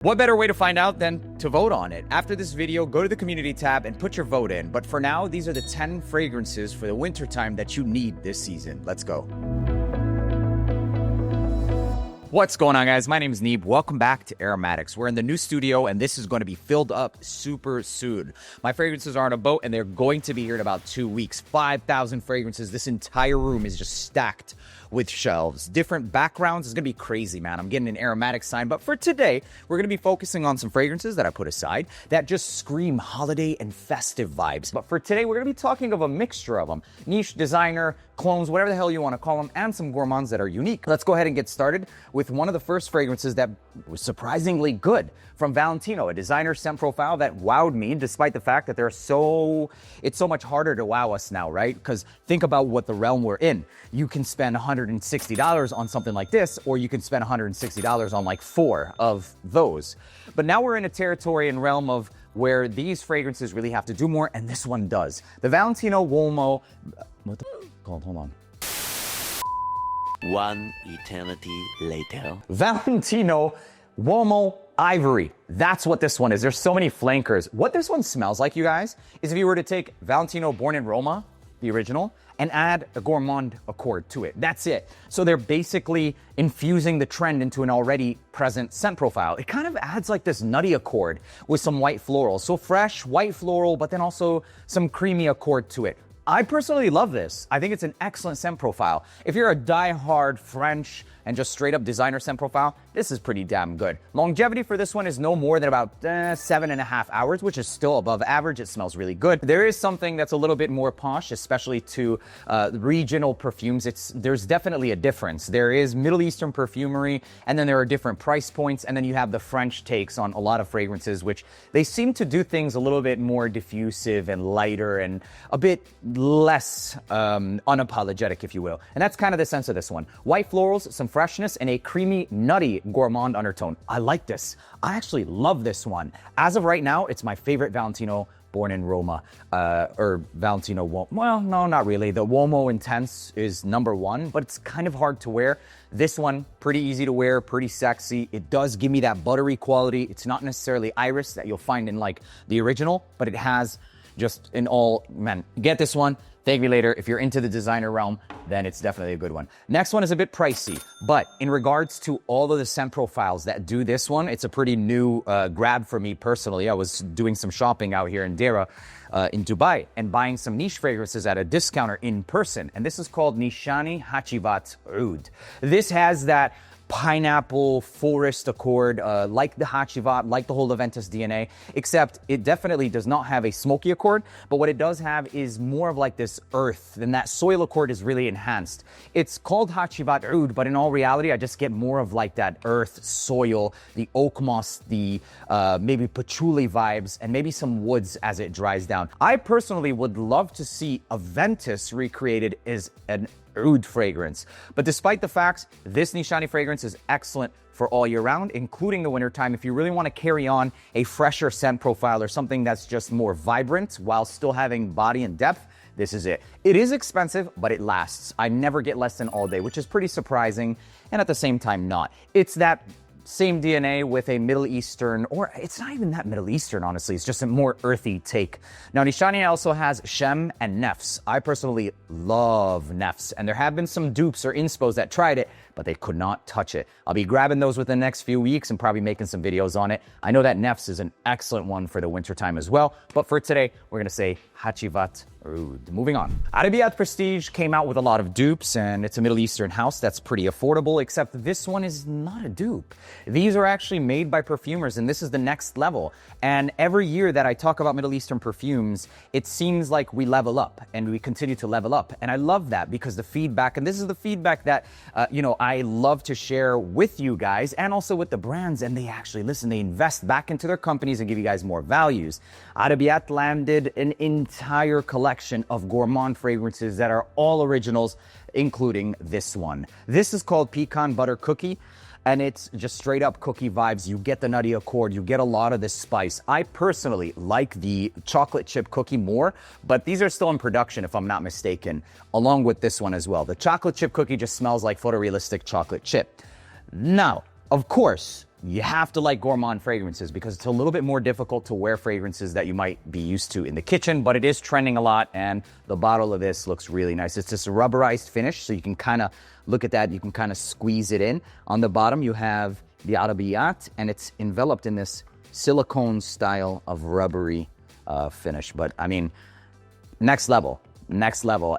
What better way to find out than to vote on it? After this video, go to the community tab and put your vote in. But for now, these are the 10 fragrances for the wintertime that you need this season. Let's go. What's going on, guys? My name is Neeb. Welcome back to Aromatix. We're in the new studio, and this is going to be filled up super soon. My fragrances are on a boat, and they're going to be here in about 2 weeks. 5,000 fragrances. This entire room is just stacked with shelves. Different backgrounds. It's going to be crazy, man. I'm getting an aromatic sign. But for today, we're going to be focusing on some fragrances that I put aside that just scream holiday and festive vibes. But for today, we're going to be talking of a mixture of them. Niche, designer, clones, whatever the hell you want to call them, and some gourmands that are unique. Let's go ahead and get started with one of the first fragrances that was surprisingly good from Valentino, a designer scent profile that wowed me, despite the fact that it's so much harder to wow us now, right? Because think about what the realm we're in. You can spend $160 on something like this, or you can spend $160 on like 4 of those. But now we're in a territory and realm of where these fragrances really have to do more, and this one does. The Valentino Uomo, what the called? Hold on. One eternity later. Valentino Uomo Ivory. That's what this one is. There's so many flankers. What this one smells like, you guys, is if you were to take Valentino Born in Roma, the original, and add a gourmand accord to it. That's it. So they're basically infusing the trend into an already present scent profile. It kind of adds like this nutty accord with some white floral. So fresh, white floral, but then also some creamy accord to it. I personally love this. I think it's an excellent scent profile. If you're a die-hard French and just straight up designer scent profile, this is pretty damn good. Longevity for this one is no more than about 7.5 hours, which is still above average. It smells really good. There is something that's a little bit more posh, especially to regional perfumes. There's definitely a difference. There is Middle Eastern perfumery, and then there are different price points, and then you have the French takes on a lot of fragrances, which they seem to do things a little bit more diffusive and lighter and a bit less unapologetic, if you will. And that's kind of the sense of this one. White florals, some freshness, and a creamy, nutty gourmand undertone. I like this. I actually love this one. As of right now, it's my favorite Valentino Born in Roma, or Valentino Uomo. Well, no, not really. The Uomo Intense is #1, but it's kind of hard to wear. This one, pretty easy to wear, pretty sexy. It does give me that buttery quality. It's not necessarily iris that you'll find in like the original, but it has just in all, man, get this one. Thank me later. If you're into the designer realm, then it's definitely a good one. Next one is a bit pricey, but in regards to all of the scent profiles that do this one, it's a pretty new grab for me personally. I was doing some shopping out here in Della, in Dubai, and buying some niche fragrances at a discounter in person. And this is called Nishane Hacivat Oud. This has that pineapple forest accord, like the Hacivat, like the whole Leventis DNA, except it definitely does not have a smoky accord, but what it does have is more of like this earth, and that soil accord is really enhanced. It's called Hacivat Oud, but in all reality, I just get more of like that earth, soil, the oak moss, the maybe patchouli vibes, and maybe some woods as it dries down. I personally would love to see a Ventus recreated as an oud fragrance. But despite the facts, this Nishane fragrance is excellent for all year round, including the wintertime. If you really want to carry on a fresher scent profile or something that's just more vibrant while still having body and depth, this is it. It is expensive, but it lasts. I never get less than all day, which is pretty surprising, and at the same time not. It's that same DNA with a Middle Eastern, or it's not even that Middle Eastern, honestly. It's just a more earthy take. Now, Nishane also has Shem and Nefs. I personally love Nefs, and there have been some dupes or inspos that tried it, but they could not touch it. I'll be grabbing those within the next few weeks and probably making some videos on it. I know that Nefs is an excellent one for the wintertime as well, but for today, we're gonna say Hacivat Oud. Moving on. Arabiyat Prestige came out with a lot of dupes, and it's a Middle Eastern house that's pretty affordable, except this one is not a dupe. These are actually made by perfumers, and this is the next level. And every year that I talk about Middle Eastern perfumes, it seems like we level up, and we continue to level up. And I love that because the feedback, and this is the feedback that, I love to share with you guys and also with the brands, and they actually listen, they invest back into their companies and give you guys more values. Arabiyat landed an entire collection of gourmand fragrances that are all originals, including this one. This is called Pecan Butter Cookie, and it's just straight up cookie vibes. You get the nutty accord, you get a lot of this spice. I personally like the chocolate chip cookie more, but these are still in production if I'm not mistaken, along with this one as well. The chocolate chip cookie just smells like photorealistic chocolate chip. Now, of course, you have to like gourmand fragrances because it's a little bit more difficult to wear fragrances that you might be used to in the kitchen, but it is trending a lot, and the bottle of this looks really nice. It's this rubberized finish, so you can kind of look at that. You can kind of squeeze it in. On the bottom, you have the Arabiyat, and it's enveloped in this silicone style of rubbery finish. But I mean, next level.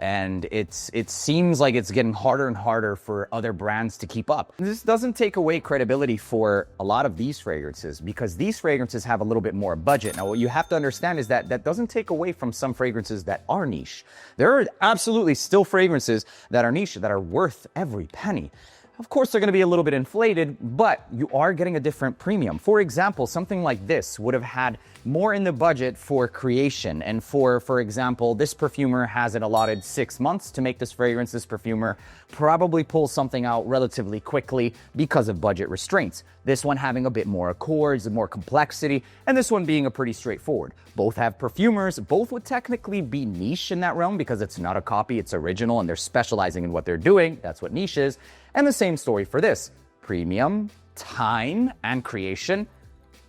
And it seems like it's getting harder and harder for other brands to keep up. This doesn't take away credibility for a lot of these fragrances because these fragrances have a little bit more budget. Now, what you have to understand is that that doesn't take away from some fragrances that are niche. There are absolutely still fragrances that are niche that are worth every penny. Of course, they're going to be a little bit inflated, but you are getting a different premium. For example, something like this would have had more in the budget for creation. And for example, this perfumer has it allotted 6 months to make this fragrance. This perfumer probably pulls something out relatively quickly because of budget restraints. This one having a bit more accords and more complexity, and this one being a pretty straightforward. Both have perfumers. Both would technically be niche in that realm because it's not a copy, it's original, and they're specializing in what they're doing. That's what niche is. And the same story for this. Premium, time, and creation,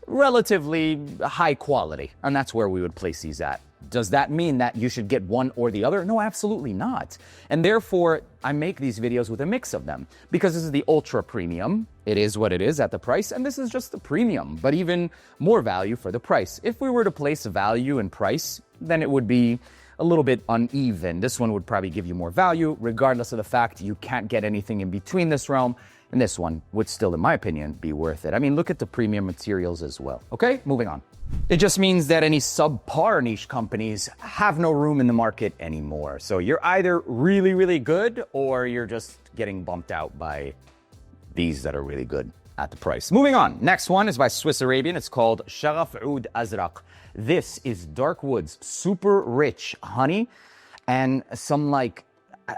relatively high quality. And that's where we would place these at. Does that mean that you should get one or the other? No, absolutely not. And therefore, I make these videos with a mix of them because this is the ultra premium. It is what it is at the price, and this is just the premium, but even more value for the price. If we were to place value and price, then it would be a little bit uneven. This one would probably give you more value, regardless of the fact you can't get anything in between this realm. And this one would still, in my opinion, be worth it. I mean, look at the premium materials as well. Okay, moving on. It just means that any subpar niche companies have no room in the market anymore. So you're either really, really good or you're just getting bumped out by these that are really good at the price. Moving on. Next one is by Swiss Arabian. It's called Shagaf Oud Azraq. This is dark woods, super rich honey, and some like,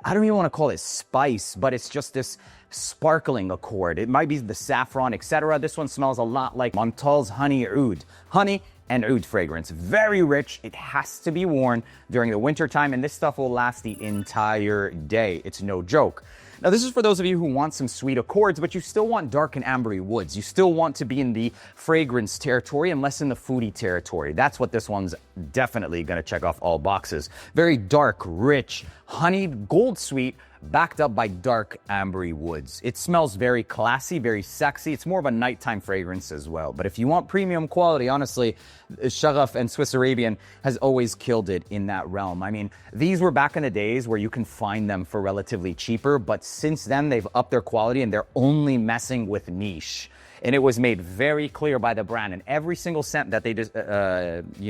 I don't even want to call it spice, but it's just this sparkling accord. It might be the saffron, etc. This one smells a lot like Montal's Honey Oud. Honey and oud fragrance. Very rich. It has to be worn during the winter time, and this stuff will last the entire day. It's no joke. Now, this is for those of you who want some sweet accords, but you still want dark and ambery woods. You still want to be in the fragrance territory and less in the foodie territory. That's what this one's definitely going to check off all boxes. Very dark, rich, honeyed, gold sweet, backed up by dark ambery woods. It smells very classy, very sexy. It's more of a nighttime fragrance as well. But if you want premium quality, honestly, Shaghaf and Swiss Arabian has always killed it in that realm. I mean, these were back in the days where you can find them for relatively cheaper, but since then they've upped their quality and they're only messing with niche. And it was made very clear by the brand, and every single scent that they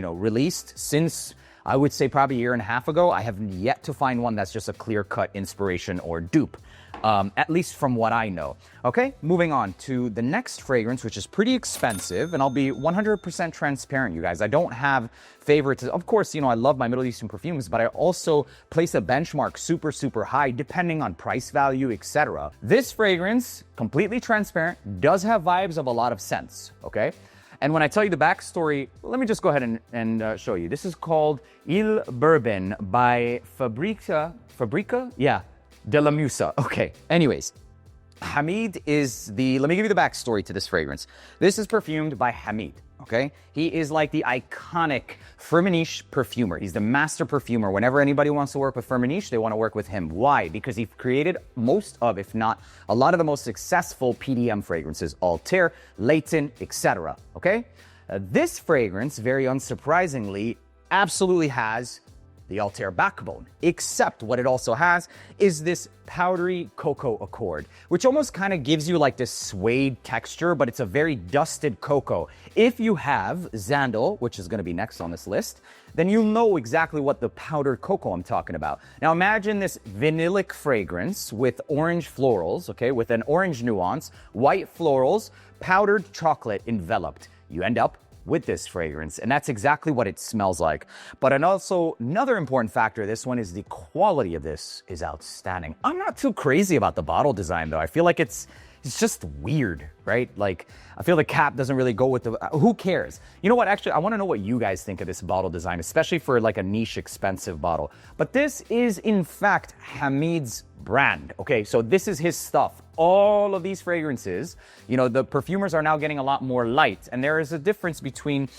released since, I would say probably a year and a half ago, I have yet to find one that's just a clear-cut inspiration or dupe, at least from what I know. Okay, moving on to the next fragrance, which is pretty expensive, and I'll be 100% transparent, you guys. I don't have favorites. Of course, I love my Middle Eastern perfumes, but I also place a benchmark super, super high, depending on price value, etc. This fragrance, completely transparent, does have vibes of a lot of scents, okay? And when I tell you the backstory, let me just go ahead and show you. This is called Il Bourbon by Fabbrica? Yeah, Della Musa. Okay, anyways. Hamid is let me give you the backstory to this fragrance. This is perfumed by Hamid, okay? He is like the iconic Firmenich perfumer. He's the master perfumer. Whenever anybody wants to work with Firmenich, they want to work with him. Why? Because he created most of, if not a lot of the most successful PDM fragrances, Altair, Leighton, etc. Okay? This fragrance, very unsurprisingly, absolutely has the Altair backbone, except what it also has is this powdery cocoa accord, which almost kind of gives you like this suede texture, but it's a very dusted cocoa. If you have Zandel, which is going to be next on this list, then you'll know exactly what the powdered cocoa I'm talking about. Now imagine this vanillic fragrance with orange florals, okay, with an orange nuance, white florals, powdered chocolate enveloped. You end up with this fragrance, and that's exactly what it smells like. But another important factor of this one is the quality of this is outstanding. I'm not too crazy about the bottle design though. I feel like it's just weird, right? Like, I feel the cap doesn't really go with who cares? You know what, actually, I wanna know what you guys think of this bottle design, especially for like a niche expensive bottle. But this is in fact Hamid's brand, okay? So this is his stuff. all of these fragrances, you know, the perfumers are now getting a lot more light. And there is a difference between,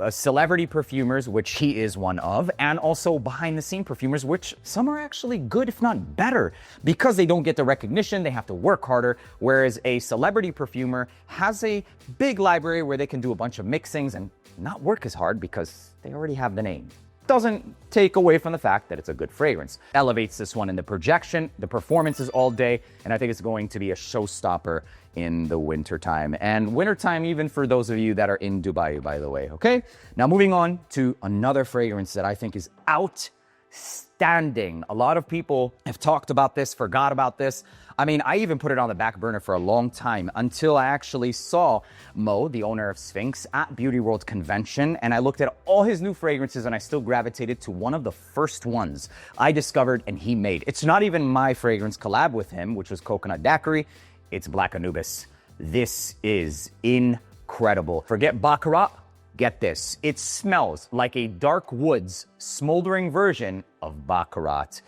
celebrity perfumers, which he is one of, and also behind the scene perfumers, which some are actually good, if not better, because they don't get the recognition, they have to work harder. Whereas a celebrity perfumer has a big library where they can do a bunch of mixings and not work as hard because they already have the name. Doesn't take away from the fact that it's a good fragrance. Elevates this one in the projection, the performance is all day, and I think it's going to be a showstopper in the wintertime. And wintertime even for those of you that are in Dubai, by the way, okay? Now moving on to another fragrance that I think is outstanding. A lot of people have talked about this, forgot about this. I mean, I even put it on the back burner for a long time until I actually saw Mo, the owner of Sphinx, at Beauty World Convention, and I looked at all his new fragrances and I still gravitated to one of the first ones I discovered and he made. It's not even my fragrance collab with him, which was Coconut Daiquiri. It's Black Anubis. This is incredible. Forget Baccarat. Get this. It smells like a dark woods smoldering version of Baccarat.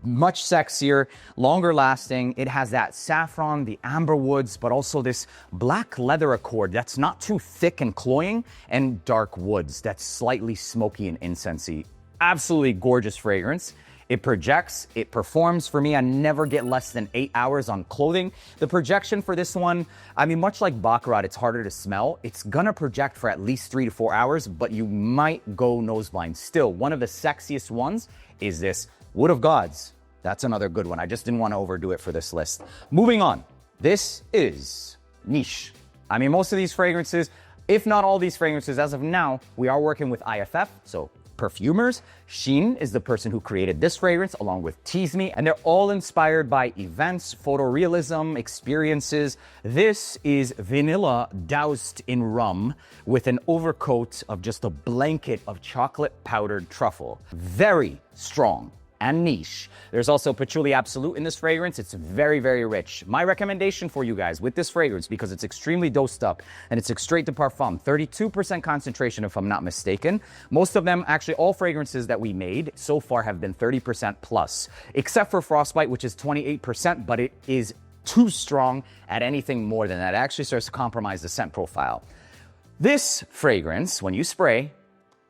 Much sexier, longer lasting. It has that saffron, the amber woods, but also this black leather accord that's not too thick and cloying, and dark woods that's slightly smoky and incensey. Absolutely gorgeous fragrance. It projects, it performs. For me, I never get less than 8 hours on clothing. The projection for this one, I mean, much like Baccarat, it's harder to smell. It's gonna project for at least 3 to 4 hours, but you might go nose blind. Still, one of the sexiest ones is this Wood of Gods. That's another good one. I just didn't want to overdo it for this list. Moving on. This is niche. I mean, most of these fragrances, if not all these fragrances, as of now, we are working with IFF, so perfumers. Sheen is the person who created this fragrance along with Tease Me, and they're all inspired by events, photorealism, experiences. This is vanilla doused in rum with an overcoat of just a blanket of chocolate powdered truffle. Very strong and niche. There's also Patchouli Absolute in this fragrance. It's very, very rich. My recommendation for you guys with this fragrance, because it's extremely dosed up and it's straight to parfum, 32% concentration if I'm not mistaken. Most of them, actually all fragrances that we made so far have been 30% plus, except for Frostbite, which is 28%, but it is too strong at anything more than that. It actually starts to compromise the scent profile. This fragrance, when you spray,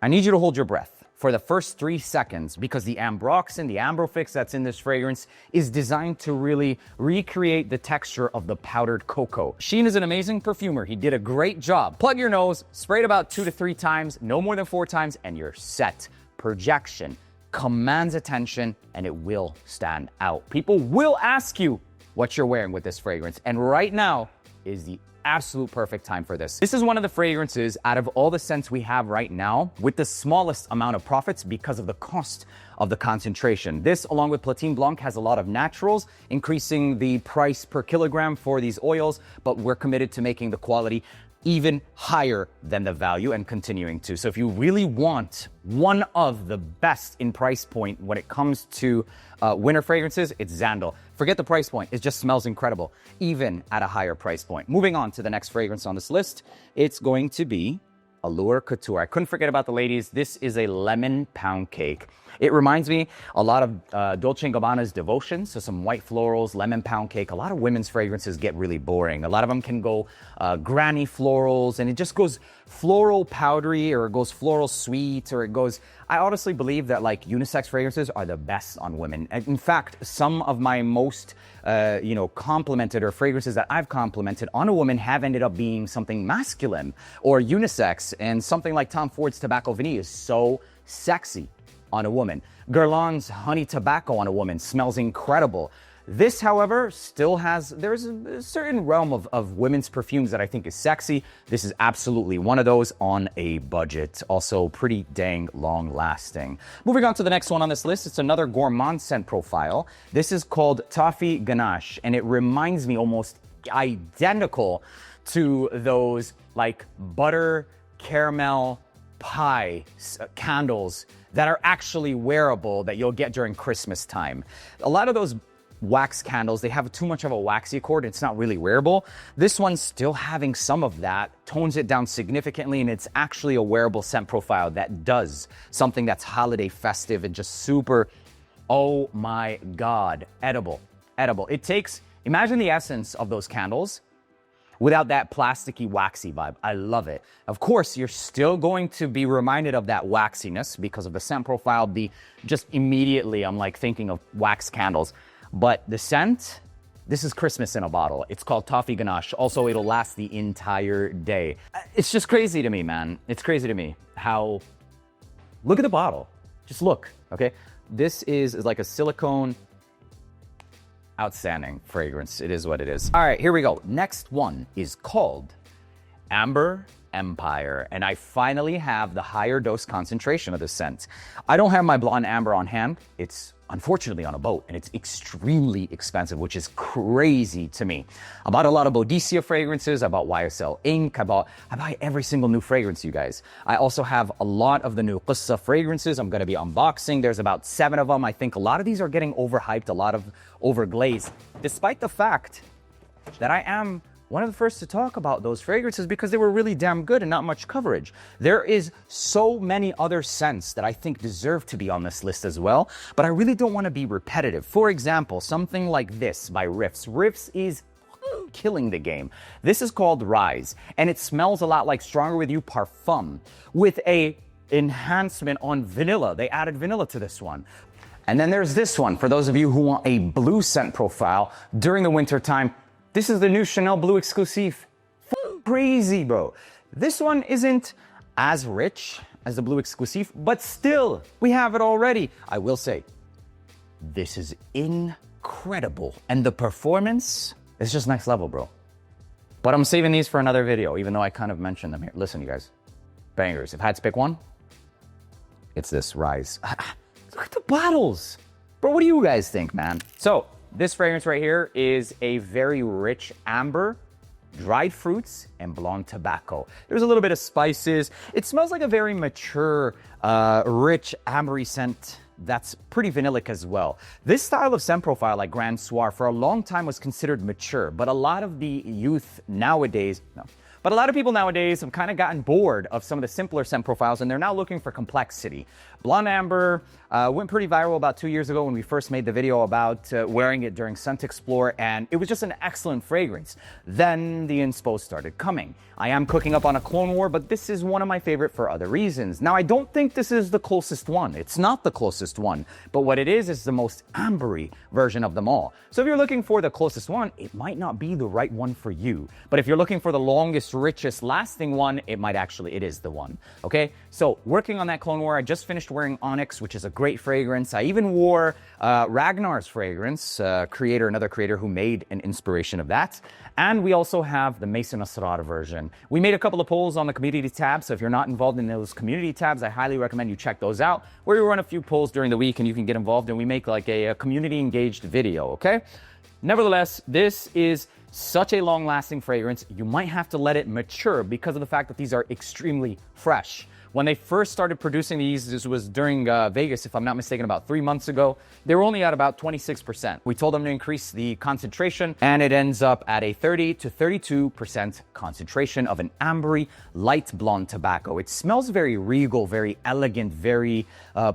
I need you to hold your breath for the first 3 seconds, because the ambroxan, the ambrofix that's in this fragrance is designed to really recreate the texture of the powdered cocoa. Sheen is an amazing perfumer. He did a great job. Plug your nose, spray it about 2 to 3 times, no more than 4 times, and you're set. Projection commands attention and it will stand out. People will ask you what you're wearing with this fragrance, and right now is the absolute perfect time for this. This is one of the fragrances out of all the scents we have right now with the smallest amount of profits because of the cost of the concentration. This, along with Platine Blanc, has a lot of naturals, increasing the price per kilogram for these oils, but we're committed to making the quality even higher than the value and continuing to. So if you really want one of the best in price point when it comes to winter fragrances, it's Zandel. Forget the price point. It just smells incredible, even at a higher price point. Moving on to the next fragrance on this list, it's going to be Allure Couture. I couldn't forget about the ladies. This is a lemon pound cake. It reminds me a lot of Dolce & Gabbana's Devotion, so some white florals, lemon pound cake. A lot of women's fragrances get really boring. A lot of them can go granny florals, and it just goes floral powdery, or it goes floral sweet, or it goes... I honestly believe that like unisex fragrances are the best on women. In fact, some of my most complimented, or fragrances that I've complimented on a woman, have ended up being something masculine or unisex. And something like Tom Ford's Tobacco Vanille is so sexy on a woman. Guerlain's Honey Tobacco on a woman smells incredible. This, however, still has, there's a certain realm of women's perfumes that I think is sexy. This is absolutely one of those on a budget. Also pretty dang long lasting. Moving on to the next one on this list, it's another gourmand scent profile. This is called Toffee Ganache, and it reminds me almost identical to those like butter caramel pie candles that are actually wearable that you'll get during Christmas time. A lot of those wax candles, they have too much of a waxy accord. It's not really wearable. This one's still having some of that, tones it down significantly, and it's actually a wearable scent profile that does something that's holiday festive and just super, oh my God, edible. It takes Imagine the essence of those candles without that plasticky, waxy vibe. I love it. Of course, you're still going to be reminded of that waxiness because of the scent profile. Just immediately, I'm like thinking of wax candles. But the scent, this is Christmas in a bottle. It's called Toffee Ganache. Also, it'll last the entire day. It's just crazy to me, man. It's crazy to me how, look at the bottle. Just look, okay? This is like a silicone, outstanding fragrance. It is what it is. All right, here we go. Next one is called Amber Empire, and I finally have the higher dose concentration of the scent. I don't have my blonde amber on hand. It's unfortunately on a boat, and it's extremely expensive, which is crazy to me. I bought a lot of Boadicea fragrances. I bought YSL Ink. I buy every single new fragrance, you guys. I also have a lot of the new Qissa fragrances I'm going to be unboxing. There's about 7 of them. I think a lot of these are getting overhyped, a lot of overglazed, despite the fact that I am one of the first to talk about those fragrances because they were really damn good and not much coverage. There is so many other scents that I think deserve to be on this list as well, but I really don't want to be repetitive. For example, something like this by Riffs. Riffs is killing the game. This is called Rise, and it smells a lot like Stronger With You Parfum with a enhancement on vanilla. They added vanilla to this one. And then there's this one, for those of you who want a blue scent profile during the winter time. This is the new Chanel Bleu Exclusive. Crazy, bro. This one isn't as rich as the Bleu Exclusive, but still, we have it already. I will say, this is incredible. And the performance is just next level, bro. But I'm saving these for another video, even though I kind of mentioned them here. Listen, you guys, bangers. If I had to pick one, it's this Rise. Look at the bottles. Bro, what do you guys think, man? So, this fragrance right here is a very rich amber, dried fruits, and blonde tobacco. There's a little bit of spices. It smells like a very mature, rich, ambery scent that's pretty vanillic as well. This style of scent profile, like Grand Soir, for a long time was considered mature, but a lot of the youth nowadays, But a lot of people nowadays have kind of gotten bored of some of the simpler scent profiles, and they're now looking for complexity. Blonde Amber went pretty viral about 2 years ago when we first made the video about wearing it during Scent Explore, and it was just an excellent fragrance. Then the inspo started coming. I am cooking up on a clone war, but this is one of my favorite for other reasons. Now, I don't think this is the closest one. It's not the closest one, but what it is the most ambery version of them all. So if you're looking for the closest one, it might not be the right one for you. But if you're looking for the longest, richest, lasting one, it is the one, okay? So working on that clone war, I just finished wearing Onyx, which is a great fragrance. I even wore Ragnar's fragrance, another creator who made an inspiration of that. And we also have the Mason Asrar version. We made a couple of polls on the community tab, so if you're not involved in those community tabs, I highly recommend you check those out, where we run a few polls during the week and you can get involved and we make like a community engaged video, okay? Nevertheless, this is such a long-lasting fragrance. You might have to let it mature because of the fact that these are extremely fresh. When they first started producing these, this was during Vegas, if I'm not mistaken, about 3 months ago, they were only at about 26%. We told them to increase the concentration, and it ends up at a 30 to 32% concentration of an ambery, light blonde tobacco. It smells very regal, very elegant, very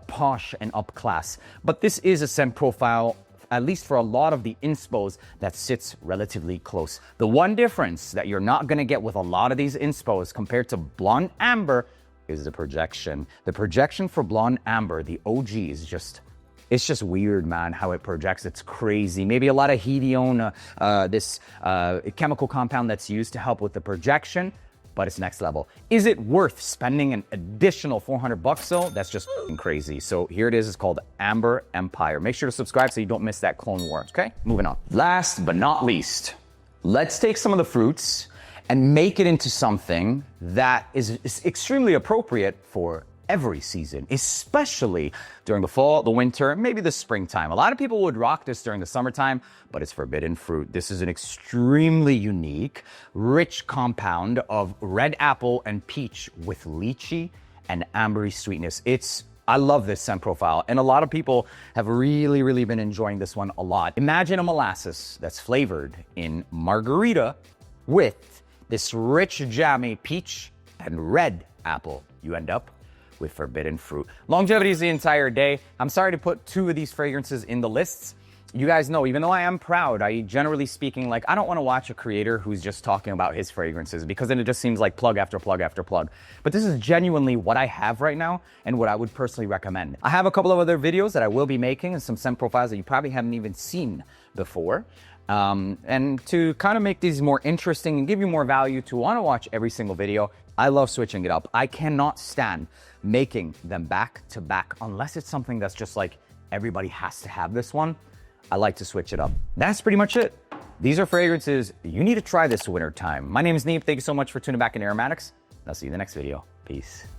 posh and up-class. But this is a scent profile, at least for a lot of the inspos, that sits relatively close. The one difference that you're not going to get with a lot of these inspos compared to blonde amber is the projection. The projection for blonde amber, the OG, is just, it's just weird, man, how it projects. It's crazy. Maybe a lot of hedione, this chemical compound that's used to help with the projection, but it's next level. Is it worth spending an additional $400 though? That's just crazy. So here it is. It's called Amber Empire. Make sure to subscribe so you don't miss that Clone War, okay? Moving on. Last but not least, let's take some of the fruits and make it into something that is extremely appropriate for every season, especially during the fall, the winter, maybe the springtime. A lot of people would rock this during the summertime, but it's forbidden fruit. This is an extremely unique, rich compound of red apple and peach with lychee and ambery sweetness. I love this scent profile, and a lot of people have really been enjoying this one a lot. Imagine a molasses that's flavored in margarita with this rich, jammy peach and red apple. You end up with forbidden fruit. Longevity is the entire day. I'm sorry to put 2 of these fragrances in the lists. you guys know, even though I am proud, I generally speaking, like, I don't want to watch a creator who's just talking about his fragrances, because then it just seems like plug after plug after plug. But this is genuinely what I have right now and what I would personally recommend. I have a couple of other videos that I will be making and some scent profiles that you probably haven't even seen before. And to kind of make these more interesting and give you more value to want to watch every single video, I love switching it up. I cannot stand making them back to back unless it's something that's just like, everybody has to have this one. I like to switch it up. That's pretty much it. These are fragrances you need to try this winter time. My name is Neeb. Thank you so much for tuning back in Aromatics. I'll see you in the next video. Peace.